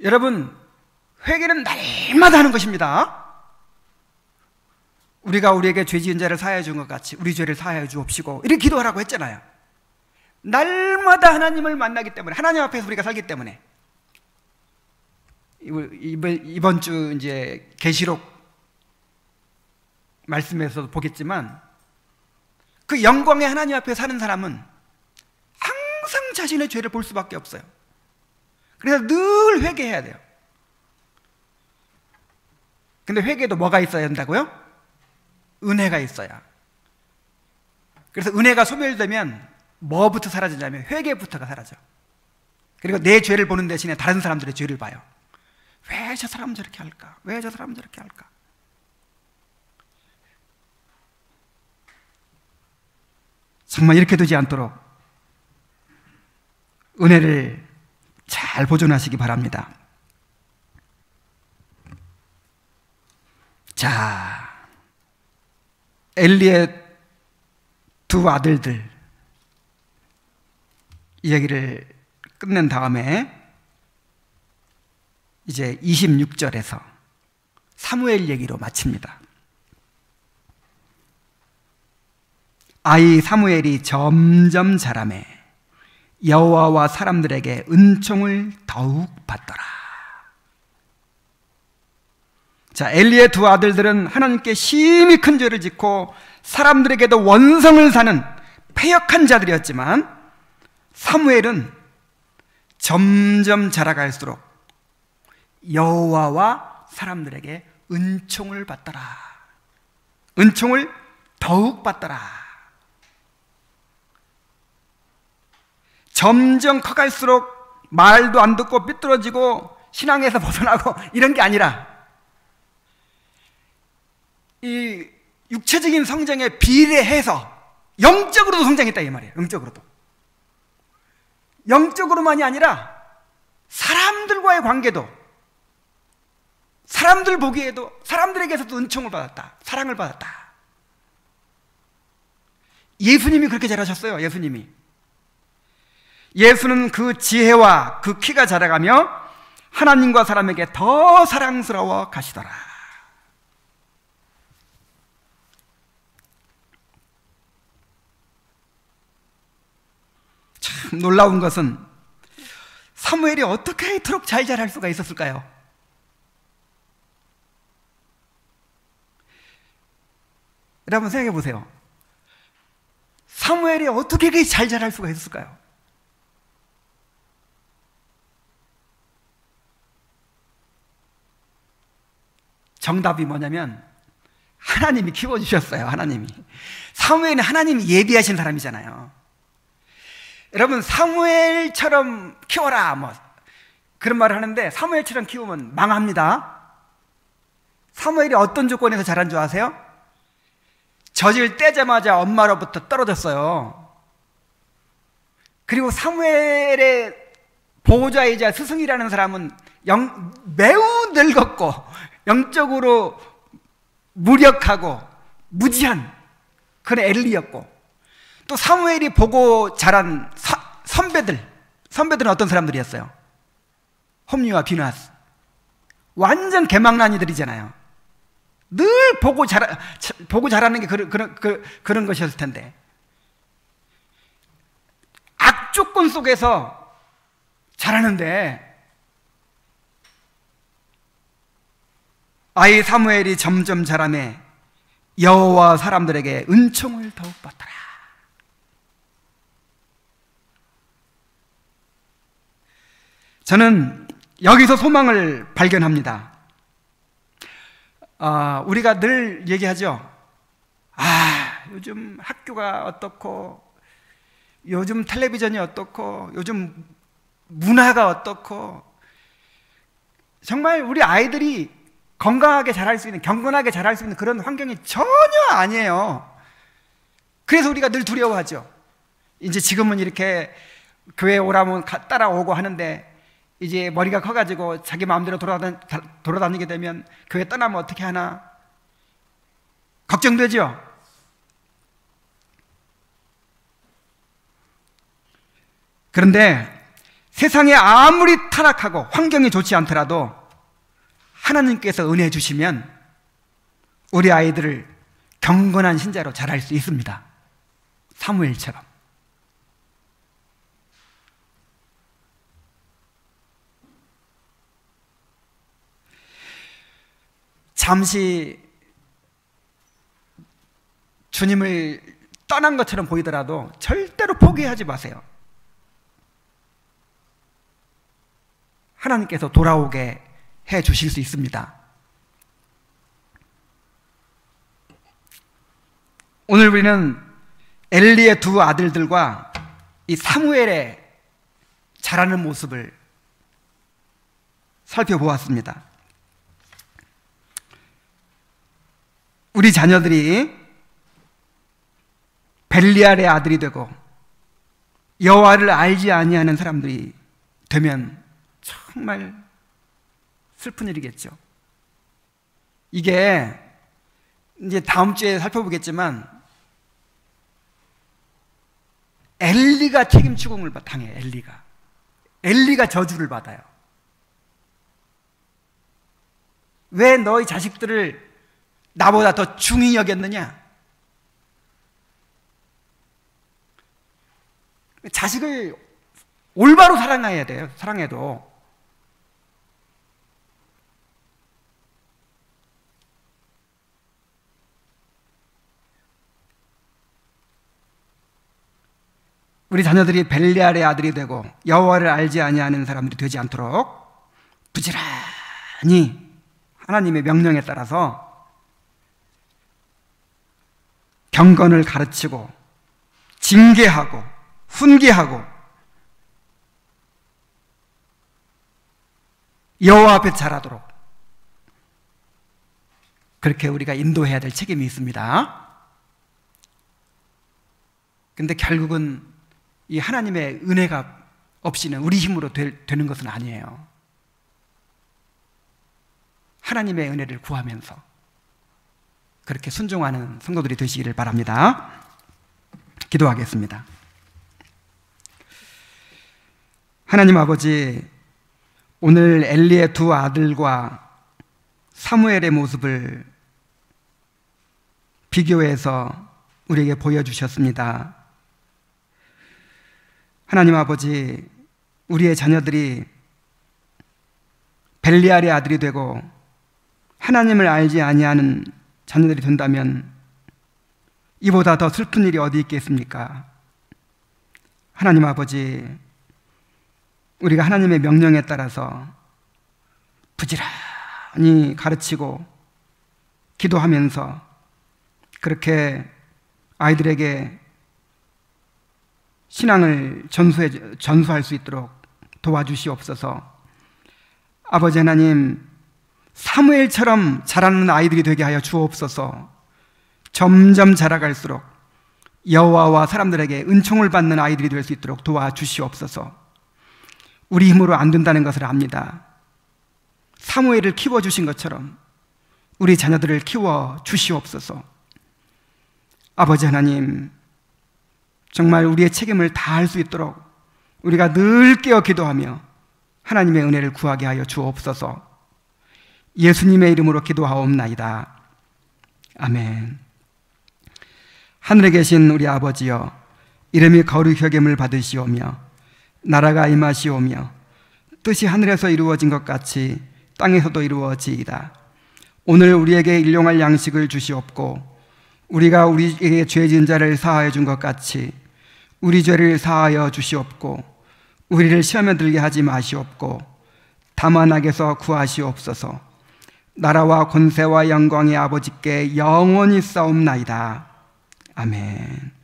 S1: 여러분, 회개는 날마다 하는 것입니다. 우리가 우리에게 죄 지은 자를 사하여 준 것 같이 우리 죄를 사하여 주옵시고 이렇게 기도하라고 했잖아요. 날마다 하나님을 만나기 때문에, 하나님 앞에서 우리가 살기 때문에. 이번 주 이제 계시록 말씀에서도 보겠지만 그 영광의 하나님 앞에 사는 사람은 항상 자신의 죄를 볼 수밖에 없어요. 그래서 늘 회개해야 돼요. 근데 회개도 뭐가 있어야 한다고요? 은혜가 있어야. 그래서 은혜가 소멸되면 뭐부터 사라지냐면 회개부터가 사라져. 그리고 내 죄를 보는 대신에 다른 사람들의 죄를 봐요. 왜 저 사람은 저렇게 할까? 왜 저 사람은 저렇게 할까? 정말 이렇게 되지 않도록 은혜를 잘 보존하시기 바랍니다. 자, 엘리의 두 아들들 이야기를 끝낸 다음에 이제 26절에서 사무엘 얘기로 마칩니다. 아이 사무엘이 점점 자라매 여호와와 사람들에게 은총을 더욱 받더라. 자, 엘리의 두 아들들은 하나님께 심히 큰 죄를 짓고 사람들에게도 원성을 사는 패역한 자들이었지만 사무엘은 점점 자라갈수록 여호와와 사람들에게 은총을 받더라. 은총을 더욱 받더라. 점점 커갈수록 말도 안 듣고 삐뚤어지고 신앙에서 벗어나고 이런 게 아니라 이 육체적인 성장에 비례해서 영적으로도 성장했다 이 말이에요. 영적으로만이 아니라 사람들과의 관계도, 사람들 보기에도, 사람들에게서도 은총을 받았다, 사랑을 받았다. 예수님이 그렇게 잘하셨어요. 예수는 그 지혜와 그 키가 자라가며 하나님과 사람에게 더 사랑스러워 가시더라. 참 놀라운 것은 사무엘이 어떻게 이토록 잘 자랄 수가 있었을까요? 여러분 생각해 보세요. 사무엘이 어떻게 그렇게 잘 자랄 수가 있었을까요? 정답이 뭐냐면 하나님이 키워주셨어요. 하나님이. 사무엘은 하나님이 예비하신 사람이잖아요. 여러분 사무엘처럼 키워라 뭐 그런 말을 하는데 사무엘처럼 키우면 망합니다. 사무엘이 어떤 조건에서 자란 줄 아세요? 젖을 떼자마자 엄마로부터 떨어졌어요. 그리고 사무엘의 보호자이자 스승이라는 사람은 매우 늙었고 영적으로 무력하고 무지한 그런 엘리였고, 또 사무엘이 보고 자란 선배들은 어떤 사람들이었어요? 홈리와 비느하스. 완전 개망난이들이잖아요. 늘 보고 자라는 게 그런 것이었을 텐데, 악조건 속에서 자라는데 아이 사무엘이 점점 자라매 여호와 사람들에게 은총을 더욱 받더라. 저는 여기서 소망을 발견합니다. 우리가 늘 얘기하죠. 요즘 학교가 어떻고, 요즘 텔레비전이 어떻고, 요즘 문화가 어떻고, 정말 우리 아이들이 건강하게 자랄 수 있는, 경건하게 자랄 수 있는 그런 환경이 전혀 아니에요. 그래서 우리가 늘 두려워하죠. 이제 지금은 이렇게 교회 오라면 따라오고 하는데, 이제 머리가 커가지고 자기 마음대로 돌아다니게 되면 교회 떠나면 어떻게 하나 걱정되죠. 그런데 세상에 아무리 타락하고 환경이 좋지 않더라도 하나님께서 은혜 주시면 우리 아이들을 경건한 신자로 자랄 수 있습니다. 사무엘처럼. 잠시 주님을 떠난 것처럼 보이더라도 절대로 포기하지 마세요. 하나님께서 돌아오게 해 주실 수 있습니다. 오늘 우리는 엘리의 두 아들들과 이 사무엘의 자라는 모습을 살펴보았습니다. 우리 자녀들이 벨리알의 아들이 되고 여호와를 알지 아니하는 사람들이 되면 정말 슬픈 일이겠죠. 이게 이제 다음 주에 살펴보겠지만 엘리가 책임 추궁을 당해요. 엘리가 저주를 받아요. 왜 너희 자식들을 나보다 더 중히 여겼느냐? 자식을 올바로 사랑해야 돼요. 사랑해도. 우리 자녀들이 벨리알의 아들이 되고 여호와를 알지 아니하는 사람들이 되지 않도록 부지런히 하나님의 명령에 따라서 경건을 가르치고 징계하고 훈계하고 여호와 앞에 잘하도록 그렇게 우리가 인도해야 될 책임이 있습니다. 근데 결국은 이 하나님의 은혜가 없이는 우리 힘으로 되는 것은 아니에요. 하나님의 은혜를 구하면서 그렇게 순종하는 성도들이 되시기를 바랍니다. 기도하겠습니다. 하나님 아버지, 오늘 엘리의 두 아들과 사무엘의 모습을 비교해서 우리에게 보여주셨습니다. 하나님 아버지, 우리의 자녀들이 벨리알의 아들이 되고 하나님을 알지 아니하는 자녀들이 된다면 이보다 더 슬픈 일이 어디 있겠습니까? 하나님 아버지, 우리가 하나님의 명령에 따라서 부지런히 가르치고 기도하면서 그렇게 아이들에게 신앙을 전수할 수 있도록 도와주시옵소서. 아버지 하나님, 사무엘처럼 자라는 아이들이 되게 하여 주옵소서. 점점 자라갈수록 여호와와 사람들에게 은총을 받는 아이들이 될 수 있도록 도와주시옵소서. 우리 힘으로 안 된다는 것을 압니다. 사무엘을 키워주신 것처럼 우리 자녀들을 키워주시옵소서. 아버지 하나님, 정말 우리의 책임을 다할 수 있도록 우리가 늘 깨어 기도하며 하나님의 은혜를 구하게 하여 주옵소서. 예수님의 이름으로 기도하옵나이다. 아멘. 하늘에 계신 우리 아버지여, 이름이 거룩히 여김을 받으시오며 나라가 임하시오며 뜻이 하늘에서 이루어진 것 같이 땅에서도 이루어지이다. 오늘 우리에게 일용할 양식을 주시옵고 우리가 우리에게 죄 지은 자를 사하여 준 것 같이 우리 죄를 사하여 주시옵고 우리를 시험에 들게 하지 마시옵고 다만 악에서 구하시옵소서. 나라와 권세와 영광이 아버지께 영원히 싸움나이다. 아멘.